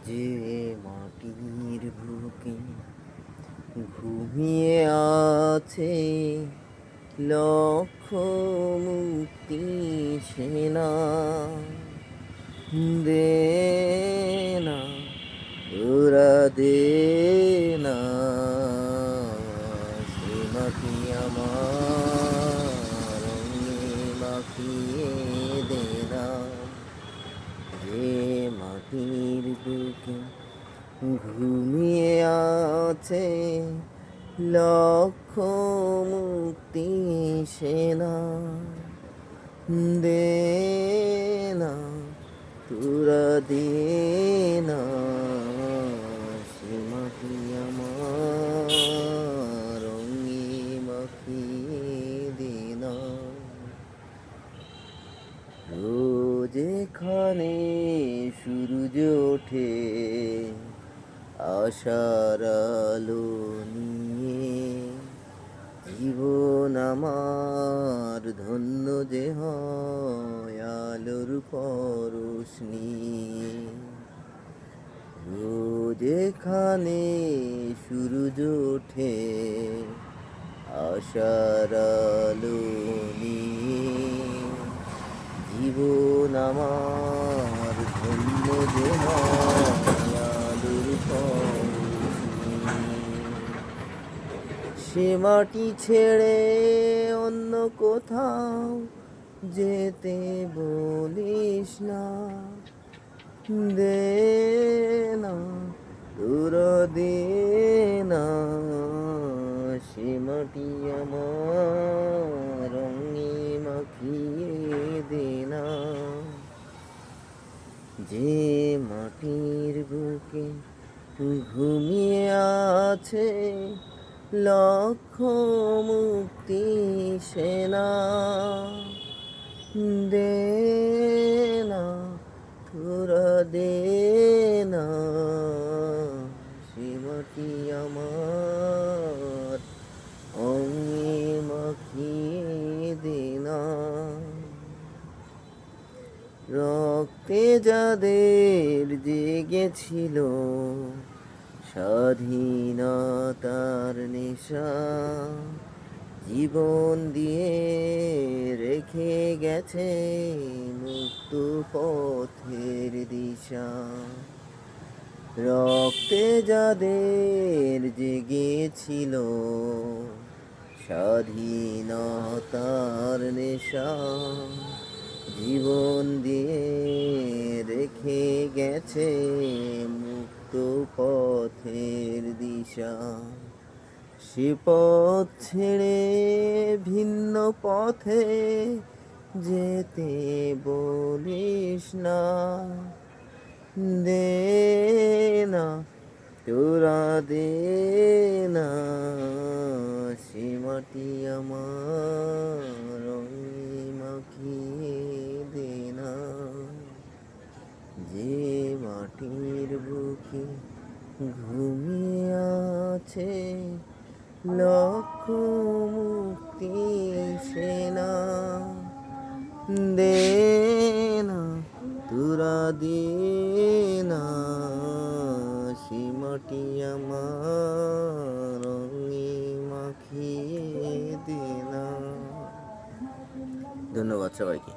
যে মাটির বুকে ঘুমিয়ে আছে লক্ষ মুক্তি সেনা, দে না তোরা দে না সে মাটি আমার রঙে মাখিয়ে দে না। যে মাটির বুকে ঘুমিয়ে আছে লক্ষ মুক্তি সেনা, দে না তোরা দে না সে মাটি আমার রঙে মাখিয়ে দে না। রোজ এখানে সূর্য ওঠে আশার আলো নিয়ে, জীবন আমার ধন্য যে হয় আলোর পরশ নিয়ে। রোজ এখানে সূর্য ওঠে আশার আলো নিয়ে, জীবন আমার ধন্য যে হয় আলোর পরশ নিয়ে। সে মাটি ছেড়ে অন্য কোথাও যেতে বলিস না, দে না তোরা দে না সে মাটি আমার রঙে মাখিয়ে দে না। যে মাটির বুকে ঘুমিয়ে আছে লক্ষ মুক্তি সেনা, দে না তোরা দে না সে মাটি আমার অঙ্গে মাখিয়ে দে না। রক্তে যাদের জেগেছিল স্বাধীনতার নেশা, জীবন দিয়ে রেখে গেছে মুক্ত পথের দিশা। রক্তে যাদের জেগেছিল স্বাধীনতার নেশা, জীবন দিয়ে রেখে গেছে মুক্ত পথের দিশা। সে পথ ছেড়ে ভিন্ন পথে যেতে বলিস না, দে না তোরা দে না সে মাটি আমার রঙে মাখিয়ে দে না। যে মাটির বুকে ঘুমিয়ে আছে লক্ষ মুক্তি সেনা, দে না তোরা দে না সে মাটি আমার রঙে মাখিয়ে দে না। ধন্যবাদ সবাইকে।